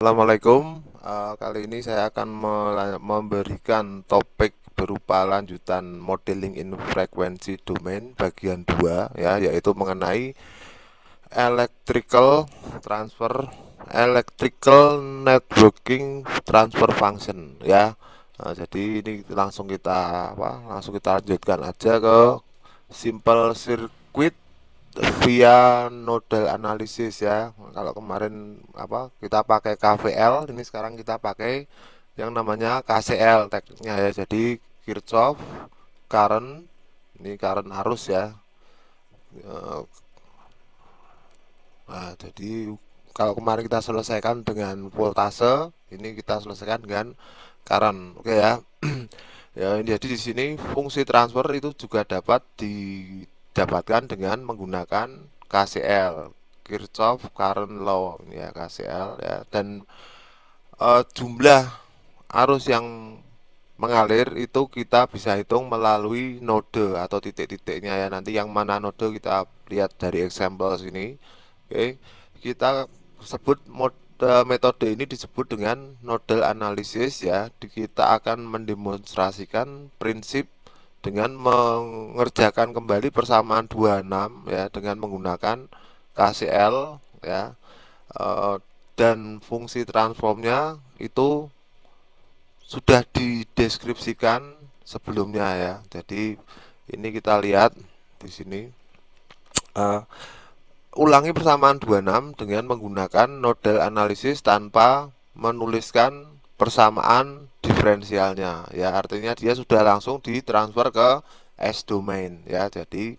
Assalamualaikum. Kali ini saya akan memberikan topik berupa lanjutan modeling in frequency domain bagian 2 ya, yaitu mengenai electrical transfer electrical networking transfer function ya. Jadi ini langsung kita lanjutkan aja ke simple circuit via nodal analisis ya. Kalau kemarin kita pakai KVL, ini sekarang kita pakai yang namanya KCL tekniknya ya. Jadi Kirchhoff current, ini current arus ya. Eh, Nah, jadi kalau kemarin kita selesaikan dengan voltase, ini kita selesaikan dengan current. Oke ya. Ya, jadi di sini fungsi transfer itu juga dapat didapatkan dengan menggunakan KCL, Kirchhoff Current Law ya, KCL ya. Dan jumlah arus yang mengalir itu kita bisa hitung melalui node atau titik-titiknya ya. Nanti yang mana node kita lihat dari example sini. Oke, kita sebut metode ini disebut dengan nodal analisis ya. Kita akan mendemonstrasikan prinsip dengan mengerjakan kembali persamaan 26 ya dengan menggunakan KCL ya. Eh, dan fungsi transformnya itu sudah dideskripsikan sebelumnya ya. Jadi ini kita lihat di sini. Eh, Ulangi persamaan 26 dengan menggunakan nodal analisis tanpa menuliskan persamaan diferensialnya ya, artinya dia sudah langsung ditransfer ke S domain ya. Jadi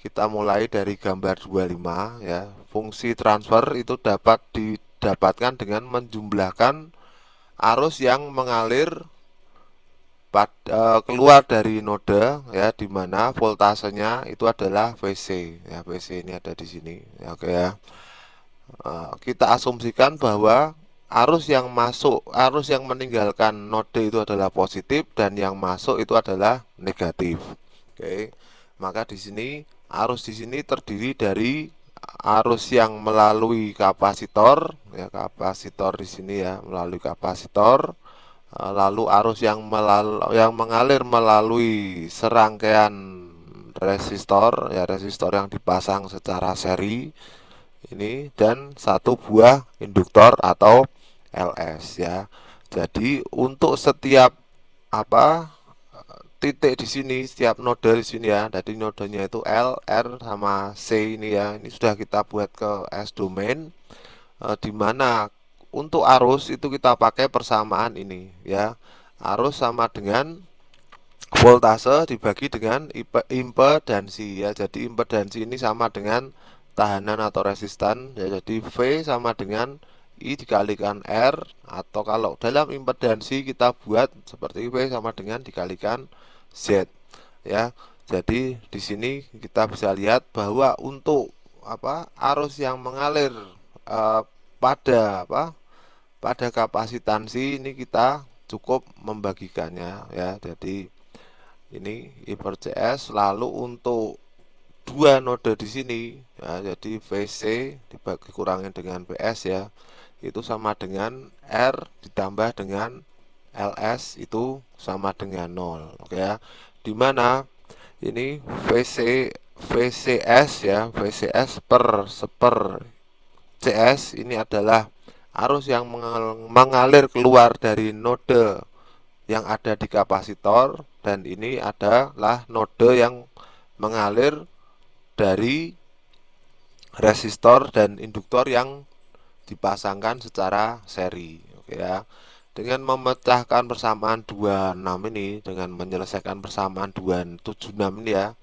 kita mulai dari gambar 25 ya. Fungsi transfer itu dapat didapatkan dengan menjumlahkan arus yang mengalir keluar dari node ya, di mana voltasenya itu adalah VC ya. VC ini ada di sini ya, oke ya. Kita asumsikan bahwa arus yang meninggalkan node itu adalah positif dan yang masuk itu adalah negatif. Oke. Maka di sini arus di sini terdiri dari arus yang melalui kapasitor ya, kapasitor di sini ya, melalui kapasitor. Lalu arus yang mengalir melalui serangkaian resistor ya, resistor yang dipasang secara seri ini, dan satu buah induktor atau LS ya. Jadi untuk setiap apa titik di sini, setiap node di sini ya. Jadi nodenya itu L, R sama C ini ya. Ini sudah kita buat ke S domain, di mana untuk arus itu kita pakai persamaan ini ya. Arus sama dengan voltase dibagi dengan impedansi ya. Jadi impedansi ini sama dengan tahanan atau resistan ya. Jadi V sama dengan I dikalikan R, atau kalau dalam impedansi kita buat seperti V sama dengan dikalikan Z ya. Jadi di sini kita bisa lihat bahwa untuk arus yang mengalir eh, pada pada kapasitansi ini kita cukup membagikannya ya. Jadi ini I per CS, lalu untuk dua node di sini ya, jadi VC dibagi kurangin dengan PS ya, itu sama dengan R ditambah dengan LS itu sama dengan 0. Oke ya. Dimana ini VCS ya, VCS per CS ini adalah arus yang mengalir keluar dari node yang ada di kapasitor, dan ini adalah node yang mengalir dari resistor dan induktor yang dipasangkan secara seri. Oke ya. Dengan memecahkan persamaan 26 ini, dengan menyelesaikan persamaan 276 ini ya,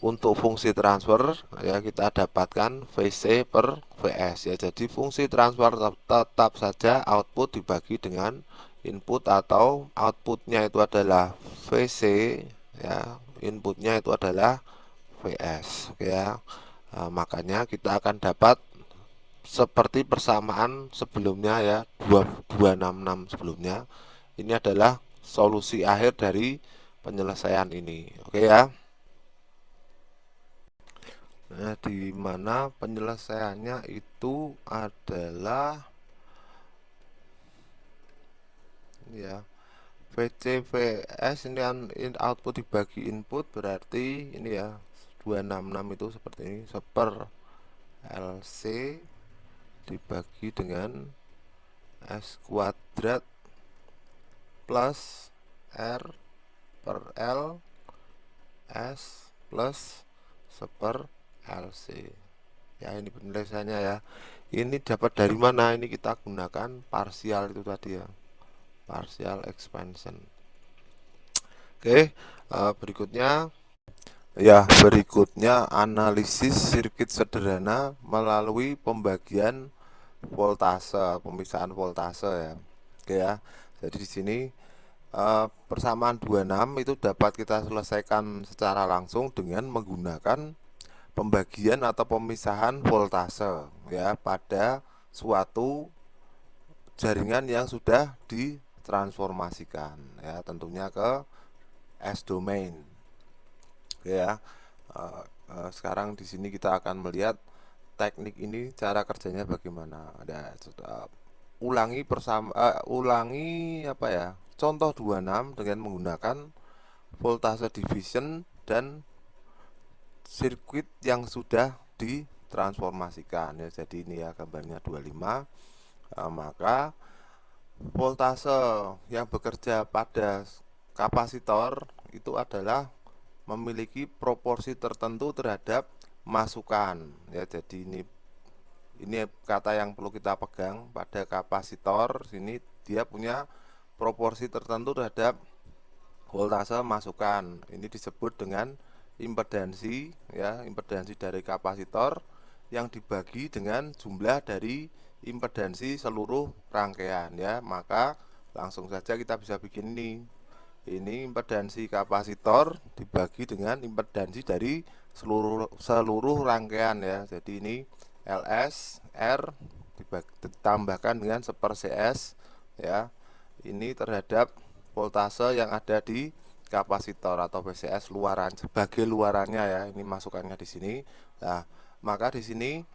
untuk fungsi transfer ya kita dapatkan VC per VS ya. Jadi fungsi transfer tetap saja output dibagi dengan input, atau outputnya itu adalah VC ya, inputnya itu adalah VS. Oke ya. Makanya kita akan dapat seperti persamaan sebelumnya ya, 266 sebelumnya. Ini adalah solusi akhir dari penyelesaian ini. Oke ya. Nah, di mana penyelesaiannya itu adalah ya. VCVS ini output dibagi input, berarti ini ya 266 itu seperti ini, seper LC dibagi dengan S kuadrat plus R per L S plus seper LC. Ya, ini penulisannya ya. Ini dapat dari mana? Ini kita gunakan parsial itu tadi ya, partial expansion. Oke, berikutnya analisis sirkuit sederhana melalui pembagian voltase, pemisahan voltase ya. Oke ya. Jadi di sini persamaan 26 itu dapat kita selesaikan secara langsung dengan menggunakan pembagian atau pemisahan voltase ya pada suatu jaringan yang sudah ditransformasikan ya, tentunya ke S domain. Oke ya. Sekarang di sini kita akan melihat teknik ini cara kerjanya bagaimana. Ada ulangi apa ya? Contoh 26 dengan menggunakan voltase division dan sirkuit yang sudah ditransformasikan ya. Jadi ini ya gambarnya 25. Maka voltase yang bekerja pada kapasitor itu adalah memiliki proporsi tertentu terhadap masukan ya. Jadi ini kata yang perlu kita pegang pada kapasitor. Sini dia punya proporsi tertentu terhadap voltase masukan. Ini disebut dengan impedansi ya, impedansi dari kapasitor yang dibagi dengan jumlah dari impedansi seluruh rangkaian ya. Maka langsung saja kita bisa bikin ini impedansi kapasitor dibagi dengan impedansi dari seluruh rangkaian ya. Jadi ini LS R ditambahkan dengan seper CS ya. Ini terhadap voltase yang ada di kapasitor atau VCS luaran, sebagai luarannya ya. Ini masukannya di sini. Nah, maka di sini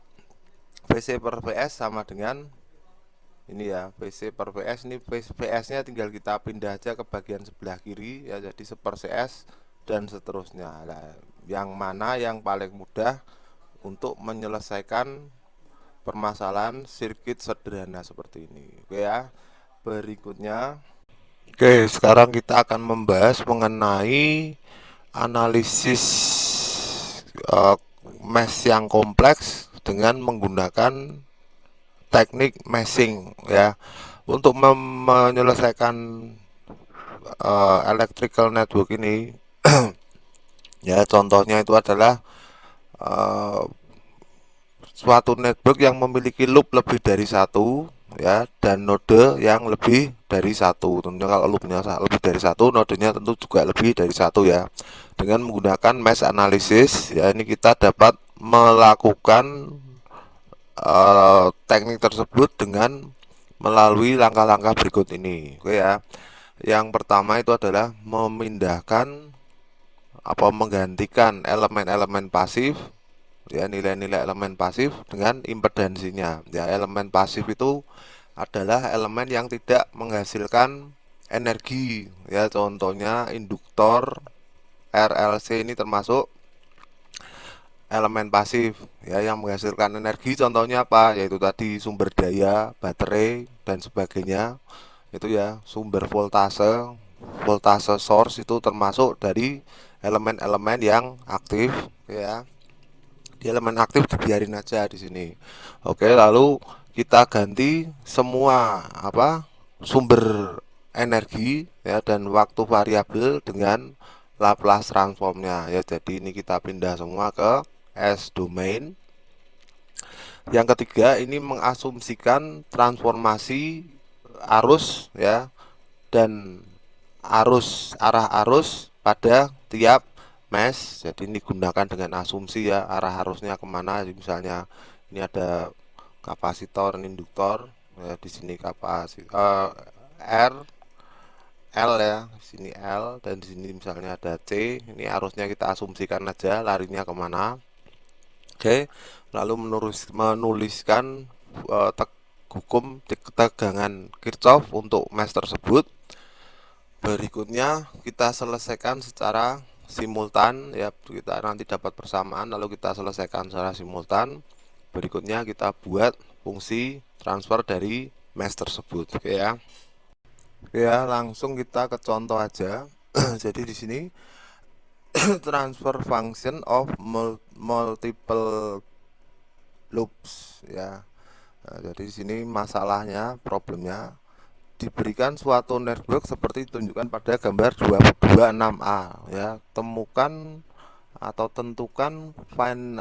VC per VS sama dengan ini ya, VC per VS. Ini VS nya tinggal kita pindah aja ke bagian sebelah kiri ya, jadi seper CS dan seterusnya. Nah, yang mana yang paling mudah untuk menyelesaikan permasalahan sirkuit sederhana seperti ini. Oke ya. Berikutnya, oke, sekarang kita akan membahas mengenai analisis uh, mesh yang kompleks dengan menggunakan teknik meshing ya. Untuk menyelesaikan electrical network ini ya, contohnya itu adalah uh, suatu network yang memiliki loop lebih dari satu ya, dan node yang lebih dari satu. Tentunya kalau loopnya lebih dari satu, nodenya tentu juga lebih dari satu ya. Dengan menggunakan mesh analysis ya, ini kita dapat melakukan teknik tersebut dengan melalui langkah-langkah berikut ini. Oke ya. Yang pertama itu adalah memindahkan menggantikan elemen-elemen pasif ya, nilai-nilai elemen pasif dengan impedansinya ya. Elemen pasif itu adalah elemen yang tidak menghasilkan energi ya, contohnya induktor RLC ini termasuk elemen pasif ya yang menghasilkan energi. Contohnya apa? Yaitu tadi sumber daya, baterai dan sebagainya. Itu ya, sumber voltase source itu termasuk dari elemen-elemen yang aktif ya. Di elemen aktif dibiarin aja di sini. Oke, lalu kita ganti semua sumber energi ya dan waktu variabel dengan Laplace transformnya ya. Jadi ini kita pindah semua ke S domain. Yang ketiga, ini mengasumsikan transformasi arus ya, dan arah arus pada tiap mesh. Jadi ini digunakan dengan asumsi ya, arah arusnya kemana. Misalnya ini ada kapasitor, induktor ya, di sini R L ya, di sini L, dan di sini misalnya ada C. Ini arusnya kita asumsikan aja larinya kemana. Oke, lalu menuliskan hukum tegangan Kirchhoff untuk mesh tersebut Berikutnya kita selesaikan secara simultan ya, kita nanti dapat persamaan lalu kita selesaikan secara simultan. Berikutnya kita buat fungsi transfer dari mesh tersebut. Oke ya. Oke ya, langsung kita ke contoh aja. Jadi di sini transfer function of multiple loops ya. Nah, jadi di sini masalahnya, problemnya diberikan suatu network seperti ditunjukkan pada gambar 226A ya. Temukan atau tentukan find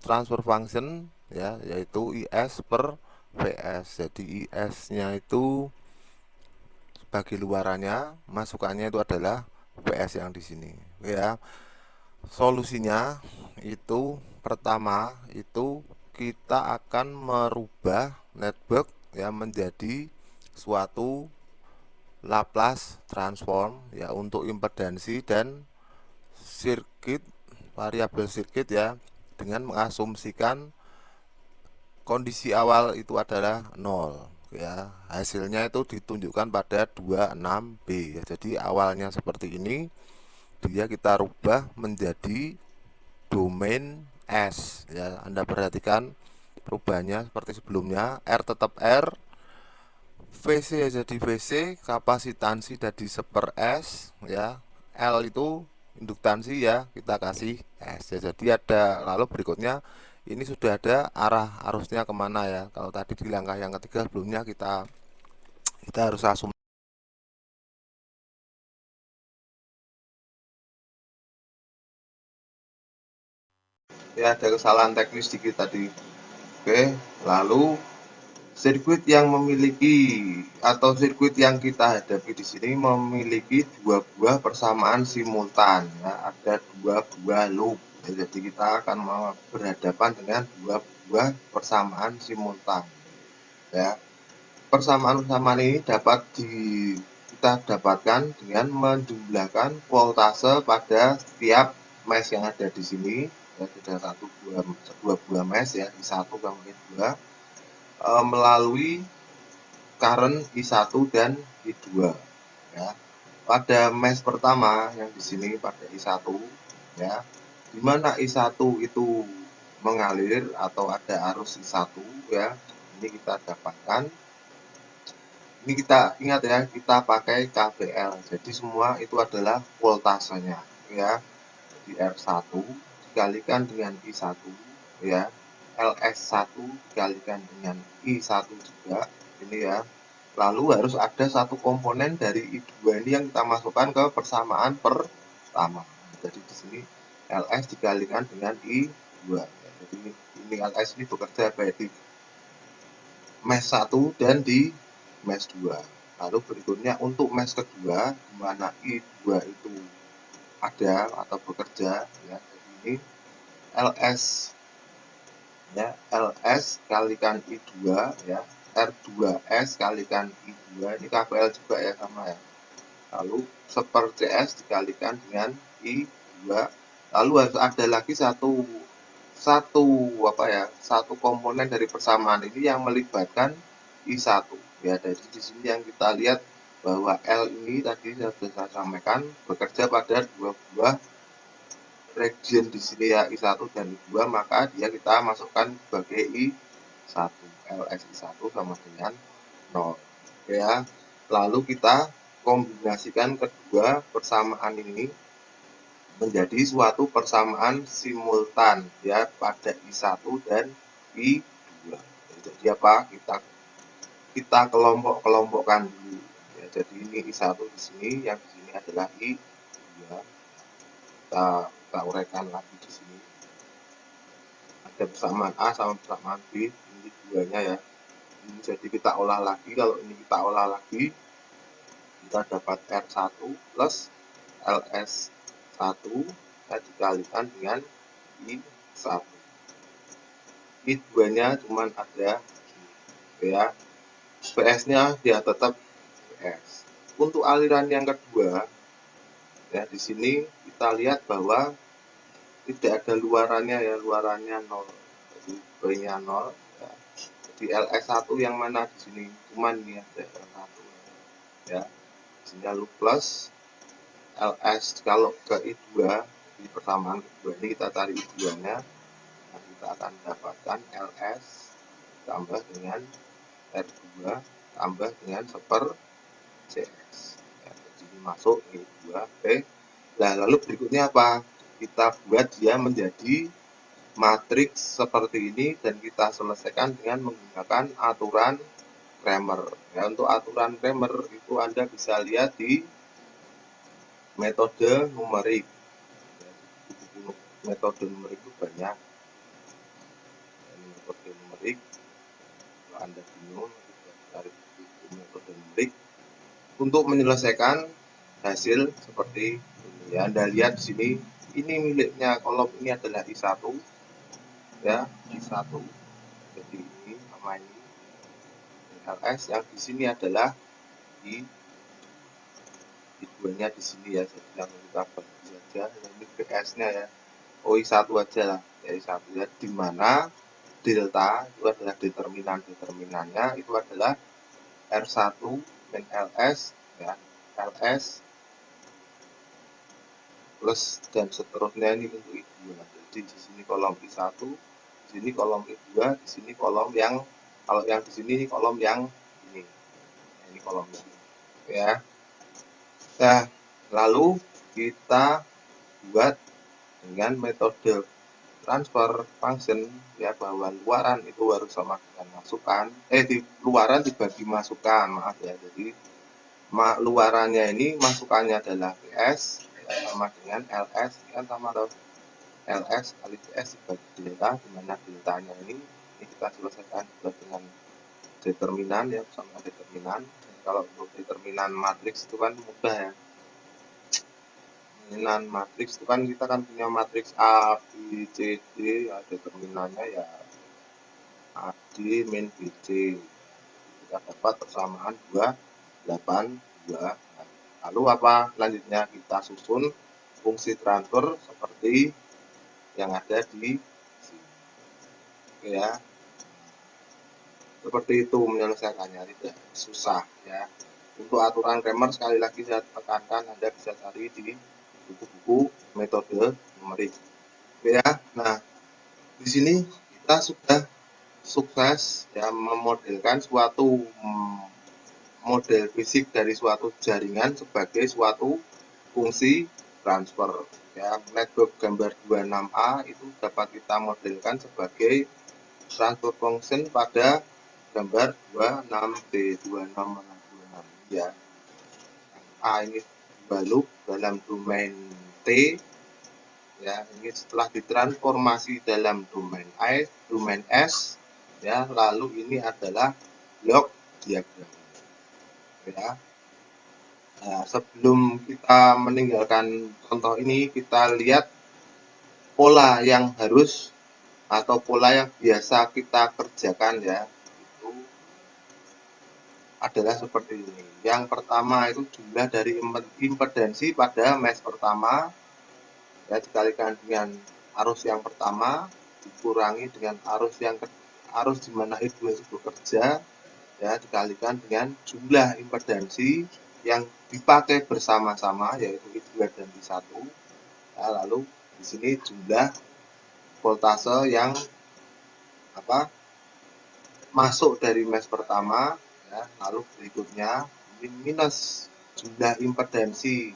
transfer function ya, yaitu IS per VS. Jadi IS-nya itu bagi luarannya, masukannya itu adalah VS yang di sini ya. Solusinya itu pertama itu kita akan merubah network ya menjadi suatu Laplace transform ya untuk impedansi dan sirkuit, variabel sirkuit ya, dengan mengasumsikan kondisi awal itu adalah 0 ya. Hasilnya itu ditunjukkan pada 26B ya. Jadi awalnya seperti ini, dia kita rubah menjadi domain S ya. Anda perhatikan perubahannya seperti sebelumnya, R tetap R, VC jadi VC, kapasitansi jadi seper S ya, L itu induktansi ya, kita kasih S ya. Jadi ada, lalu berikutnya ini sudah ada arah arusnya kemana ya. Kalau tadi di langkah yang ketiga sebelumnya kita harus asum ya, ada kesalahan teknis dikit tadi. Oke, lalu sirkuit yang memiliki atau sirkuit yang kita hadapi di sini memiliki dua buah persamaan simultan ya, ada dua buah loop ya, jadi kita akan berhadapan dengan dua buah persamaan simultan ya. Persamaan-persamaan ini kita dapatkan dengan menjumlahkan voltase pada setiap mesh yang ada di sini ya, ada dua buah mesh ya, I1 sama I2 melalui current I1 dan I2 ya. Pada mesh pertama yang di sini pada I1 ya, di mana I1 itu mengalir atau ada arus I1 ya. Ini kita dapatkan, ini kita ingat ya, kita pakai KVL. Jadi semua itu adalah voltasenya ya. Di R1 dikalikan dengan I1 ya. LS1 dikalikan dengan I1 juga ini ya. Lalu harus ada satu komponen dari I2 ini yang kita masukkan ke persamaan pertama. Jadi di sini LS dikalikan dengan I2. Jadi ini LS ini bekerja baik di mesh 1 dan di mesh 2. Lalu berikutnya untuk mesh kedua di mana I2 itu ada atau bekerja ya. Jadi ini LS ya, LS kalikan I2 ya, R2S kalikan I2, ini KPL juga ya, sama ya. Lalu seper CS dikalikan dengan I2, lalu harus ada lagi satu komponen dari persamaan ini yang melibatkan I1 ya. Dari di sini yang kita lihat bahwa L ini tadi sudah saya sampaikan bekerja pada dua buah region di sini ya, I1 dan I2, maka dia kita masukkan sebagai I1. LS I1 sama dengan 0 ya. Lalu kita kombinasikan kedua persamaan ini menjadi suatu persamaan simultan ya pada I1 dan I2. Jadi apa? Kita kelompok-kelompokkan dulu ya. Jadi ini I1 di sini, yang di sini adalah I2. Kita uraikan lagi di sini. Ada persamaan A sama persamaan B, ini duanya ya. Ini jadi kita olah lagi, kalau ini kita olah lagi, kita dapat R1 plus LS1 kita dikalikan dengan I1. I2-nya cuma ada ya. PS-nya dia tetap PS. Untuk aliran yang kedua, ya di sini kita lihat bahwa tidak ada luarannya ya, luarannya 0. Jadi B-nya 0 ya. Jadi LS1 yang mana di sini? Cuman ini ada L1 ya. sini lalu plus ls. Kalau ke I2 di persamaan kedua ini kita cari I2 nya, nah kita akan dapatkan ls tambah dengan R2 tambah dengan seper CS ya, jadi masuk I2 P. Nah lalu berikutnya apa, kita buat dia menjadi matriks seperti ini dan kita selesaikan dengan menggunakan aturan Cramer ya. Untuk aturan Cramer itu Anda bisa lihat di metode numerik ya, metode numerik itu banyak. Ini metode numerik, kalau Anda bingung cari metode numerik untuk menyelesaikan hasil seperti ini ya. Anda lihat di sini, ini miliknya kolom ini adalah I1 ya, I1. Jadi ini nama ini ls, yang di sini adalah I2-nya di sini ya, yang kita bagi saja. Ini PS-nya ya, I1 aja lah, ya I1 ya, di mana delta itu adalah determinannya itu adalah R1 min ls ya, ls plus dan seterusnya ini untuk I2. Jadi di sini kolom I1, di sini kolom I2, di sini kolom yang, kalau yang di sini kolom yang ini. Ini kolom ini ya. Nah, lalu kita buat dengan metode transfer function ya, bahwa luaran itu harus sama dengan masukan, di luaran dibagi masukan, maaf ya. Jadi luarannya ini masukannya adalah PS ya, sama dengan LS kan, sama LS kali PS dibagi delta, dimana deltanya ini kita selesaikan juga dengan determinan ya, sama determinan. Kalau untuk determinan matriks itu kan mudah ya. Determinan matriks itu kan kita kan punya matriks A, B, C, D ya, determinannya ya AD min BC. Kita dapat persamaan 2, 8, 2. Lalu apa selanjutnya, kita susun fungsi transfer seperti yang ada di sini. Oke ya. Seperti itu menyelesaikannya, tidak susah ya. Untuk aturan Cramer sekali lagi saya tekankan, Anda bisa cari di buku-buku metode numerik. Oke ya. Nah, di sini kita sudah sukses ya memodelkan suatu model fisik dari suatu jaringan sebagai suatu fungsi transfer ya. Network gambar 26A itu dapat kita modelkan sebagai transfer function pada gambar 26T, 26 ya. A ini baluk dalam domain T ya, ini setelah ditransformasi dalam domain domain S ya, lalu ini adalah block diagram ya. Nah, sebelum kita meninggalkan contoh ini, kita lihat pola yang harus atau pola yang biasa kita kerjakan ya, itu adalah seperti ini. Yang pertama itu jumlah dari impedansi pada mesh pertama ya, dikalikan dengan arus yang pertama dikurangi dengan arus di mana itu bekerja ya, dikalikan dengan jumlah impedansi yang dipakai bersama-sama, yaitu I2 dan I1 ya. Lalu di sini jumlah voltase yang masuk dari mesh pertama ya. Lalu berikutnya ini minus jumlah impedansi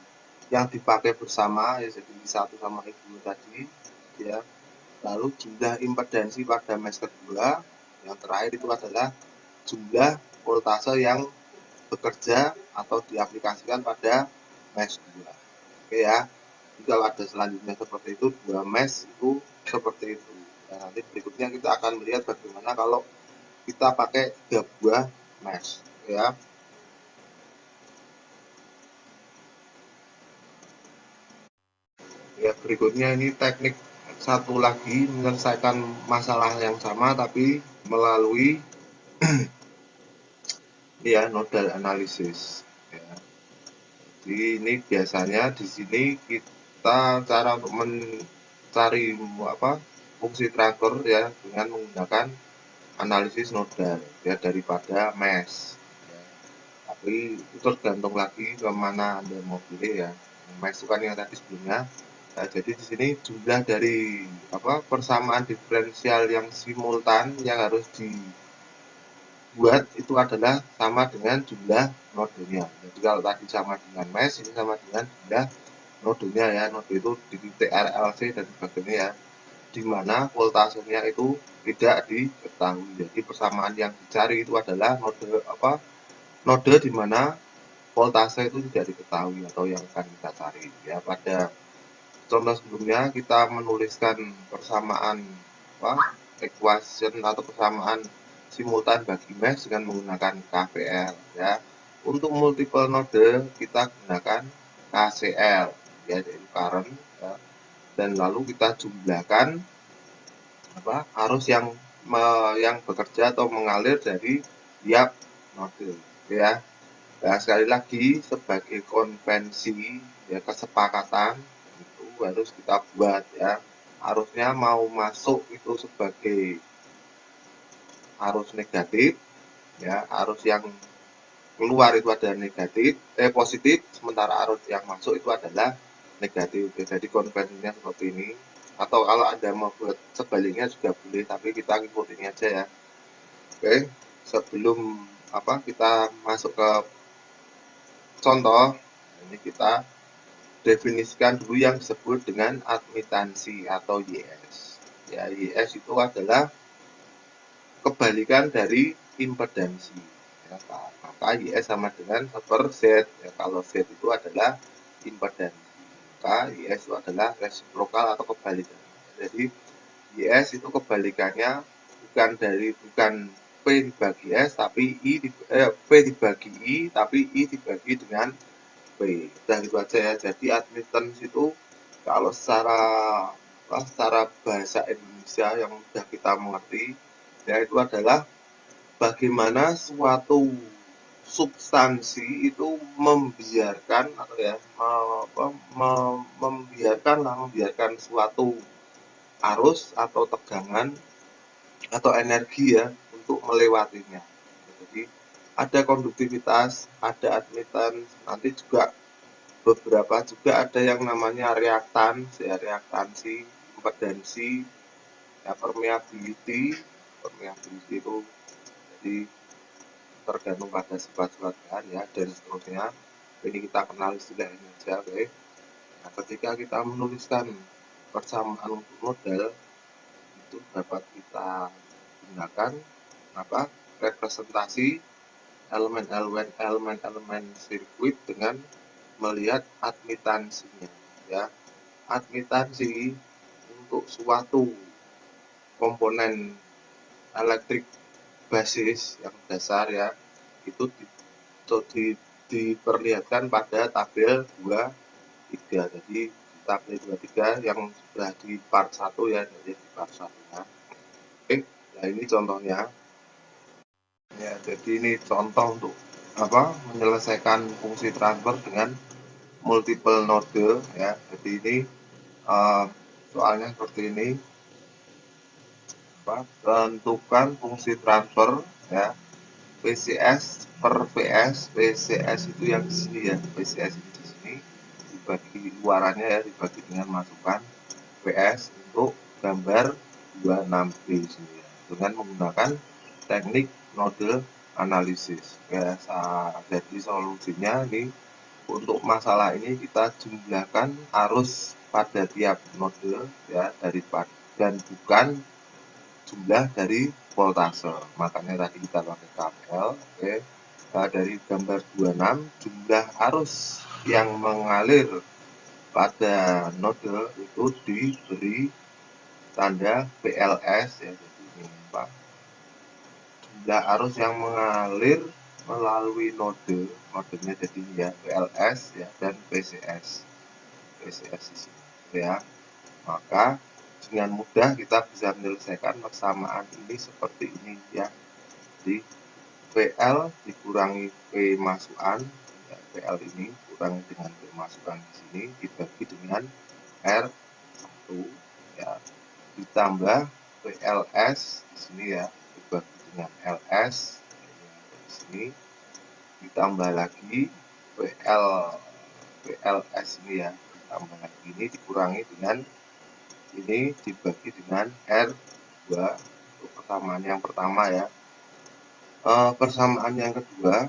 yang dipakai bersama ya, jadi I1 sama I2 tadi ya. Lalu jumlah impedansi pada mesh kedua, yang terakhir itu adalah jumlah voltase yang bekerja atau diaplikasikan pada mesh 2. Oke ya. Jadi kalau ada selanjutnya seperti itu, dua mesh itu seperti itu. Dan nanti berikutnya kita akan melihat bagaimana kalau kita pakai 3 buah mesh ya. Ya, berikutnya ini teknik satu lagi menyelesaikan masalah yang sama tapi melalui ya nodal analisis ya. Jadi ini biasanya di sini kita cara untuk mencari fungsi transfer ya dengan menggunakan analisis nodal ya daripada mesh ya. Tapi itu tergantung lagi kemana Anda mau pilih ya. Mesh itu kan yang tadi sebelumnya. Nah, jadi di sini jumlah dari persamaan diferensial yang simultan yang harus dibuat itu adalah sama dengan jumlah nodenya. Jadi kalau tadi sama dengan mesh, ini sama dengan jumlah nodenya ya. Node itu di titik RLC dan sebagainya ya, di mana voltasenya itu tidak diketahui. Jadi persamaan yang dicari itu adalah node di mana voltase itu tidak diketahui atau yang akan kita cari ya. Pada contoh sebelumnya kita menuliskan persamaan equation atau persamaan simultan bagi mesh dengan menggunakan KVL ya. Untuk multiple node kita gunakan KCL ya, dari current ya. Dan lalu kita jumlahkan arus yang bekerja atau mengalir dari tiap node ya. Nah, sekali lagi sebagai konvensi ya, kesepakatan itu harus kita buat ya. Arusnya mau masuk itu sebagai arus negatif ya, arus yang keluar itu adalah positif, sementara arus yang masuk itu adalah negatif. Jadi konvensinya seperti ini. Atau kalau Anda mau buat sebaliknya juga boleh, tapi kita ngikutin aja ya. Oke, sebelum kita masuk ke contoh, ini kita definisikan dulu yang disebut dengan admitansi atau YS. Ya, YS itu adalah kebalikan dari impedansi. Ya, maka YS sama dengan 1/Z. Ya, kalau Z itu adalah impedansi, maka YS itu adalah resiprokal atau kebalikan. Jadi YS itu kebalikannya bukan P dibagi S tapi P dibagi I tapi I dibagi dengan P. Udah gitu aja ya. Jadi admittance itu kalau secara bahasa Indonesia yang sudah kita mengerti ya, itu adalah bagaimana suatu substansi itu membiarkan suatu arus atau tegangan atau energi ya untuk melewatinya. Jadi ada konduktivitas, ada admittance, nanti juga beberapa juga ada yang namanya reaktansi, impedansi, ya, permeability itu jadi tergantung pada sifat-sifat bahan ya, dan seterusnya. Ini kita kenal istilah ini aja, oke. Nah, ketika kita menuliskan persamaan untuk model itu dapat kita gunakan representasi elemen sirkuit dengan melihat admitansinya ya. Admitansi untuk suatu komponen elektrik basis yang dasar ya, itu diperlihatkan pada tabel 23. Jadi tabel 23 yang sudah di part 1 ya, jadi di part 1 ya. Oke, nah ini contohnya. Ya, jadi ini contoh untuk menyelesaikan fungsi transfer dengan multiple node ya. Jadi ini soalnya seperti ini. Tentukan fungsi transfer ya, PCS per PS. PCS itu yang di sini ya, PCS itu di sini dibagi luarannya ya, dibagi dengan masukan PS untuk gambar 26B sini ya, dengan menggunakan teknik node analisis ya. Jadi solusinya ini untuk masalah ini kita jumlahkan arus pada tiap node ya, dan bukan jumlah dari voltase. Makanya tadi kita pakai KPL. Oke. Nah, dari gambar 26 jumlah arus yang mengalir pada node itu diberi tanda PLS ya. Jadi ini Pak, jumlah arus yang mengalir melalui nodenya jadi ya PLS ya, dan PCS di sini ya. Maka dengan mudah kita bisa menyelesaikan persamaan ini seperti ini ya. Jadi PL dikurangi P masukan ya, PL ini kurangi dengan P masukan di sini dibagi dengan R1 ya, ditambah PLS di sini ya, dibagi dengan LS di sini ditambah lagi PLS ini ya, ditambah lagi ini dikurangi dengan ini dibagi dengan R2 untuk persamaan yang pertama ya. Persamaan yang kedua,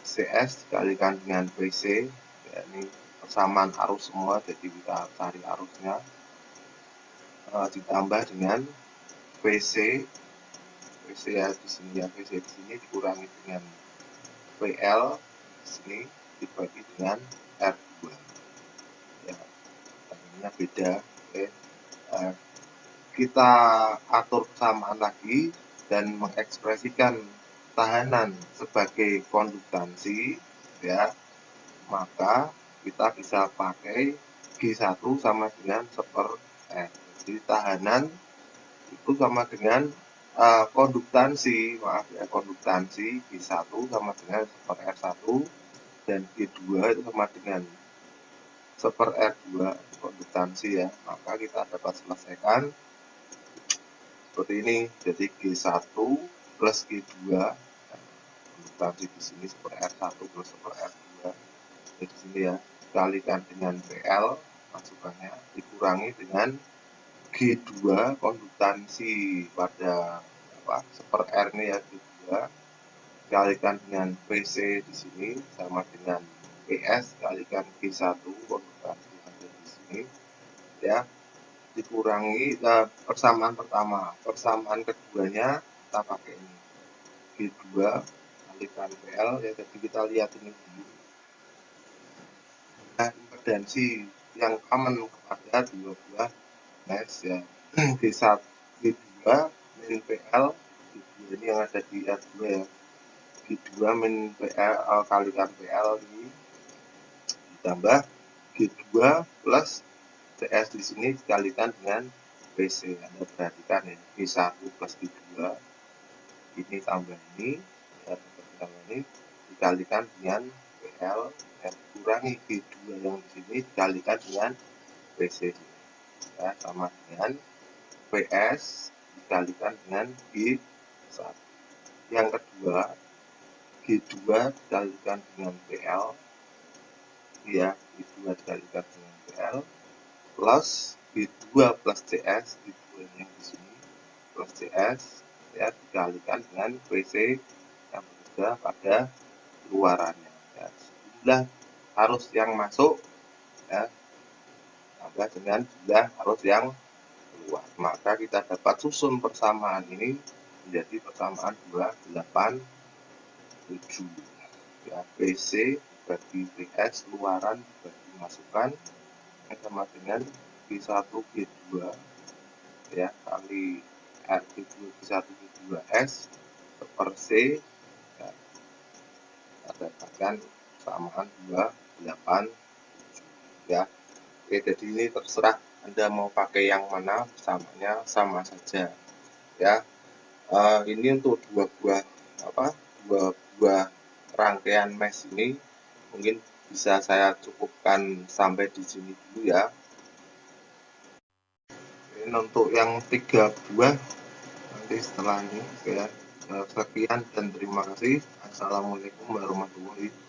CS dikalikan dengan PC, ya, ini persamaan arus semua, jadi kita cari arusnya, ditambah dengan PC ya di sini ya, PC di sini dikurangi dengan PL di sini dibagi dengan R2 ya, tadinya beda. Oke. Kita atur persamaan lagi dan mengekspresikan tahanan sebagai konduktansi ya, maka kita bisa pakai G1 sama dengan 1/R. Jadi tahanan itu sama dengan konduktansi, maaf ya, konduktansi G1 sama dengan 1/R1 dan G2 itu sama dengan 1/R2 konduktansi ya. Maka kita dapat selesaikan seperti ini. Jadi G1 plus G2, konduktansi di sini 1/R1 plus 1/R2 di sini ya, dikalikan dengan PL masukannya dikurangi dengan G2 konduktansi pada 1/R ini ya, G2 dikalikan dengan PC di sini sama dengan PS dikalikan G1 konduktansi ada di sini ya, dikurangi persamaan pertama. Persamaan keduanya kita pakai ini G2 kalikan PL ya, jadi kita lihat ini dulu. Impedansi yang common kepada dua buah mesh ya, G1 G2 min PL, G2 ini yang ada di R2 ya, G2 min PL kalikan PL ini ditambah G2 plus CS di sini dikalikan dengan PC. Anda perhatikan ya, G1 plus G2 ini tambah ini ya, tambah ini dikalikan dengan PL dan kurangi G2 yang di sini dikalikan dengan PC ya, sama dengan PS dikalikan dengan G1. Yang kedua, G2 dikalikan dengan PL ya, G2 dikalikan dengan PL plus G2 plus CS, G2 yang di sini plus CS ya, dikalikan dengan PC yang berbeda pada luarannya ya. Jumlah arus yang masuk ya tambah dengan jumlah arus yang keluar, maka kita dapat susun persamaan ini menjadi persamaan 287 ya, PC bagi PS luaran bagi masukan sama dengan G1 G2 ya kali R G2 G1 G2S per C ya, kita dapatkan persamaan 287 ya. Oke, jadi ini terserah Anda mau pakai yang mana, persamanya sama saja ya. Ini untuk dua buah rangkaian mesh ini mungkin bisa saya cukupkan sampai di sini dulu ya. Ini untuk yang 3 buah nanti setelah ini ya. Sekian dan terima kasih. Assalamualaikum warahmatullahi wabarakatuh.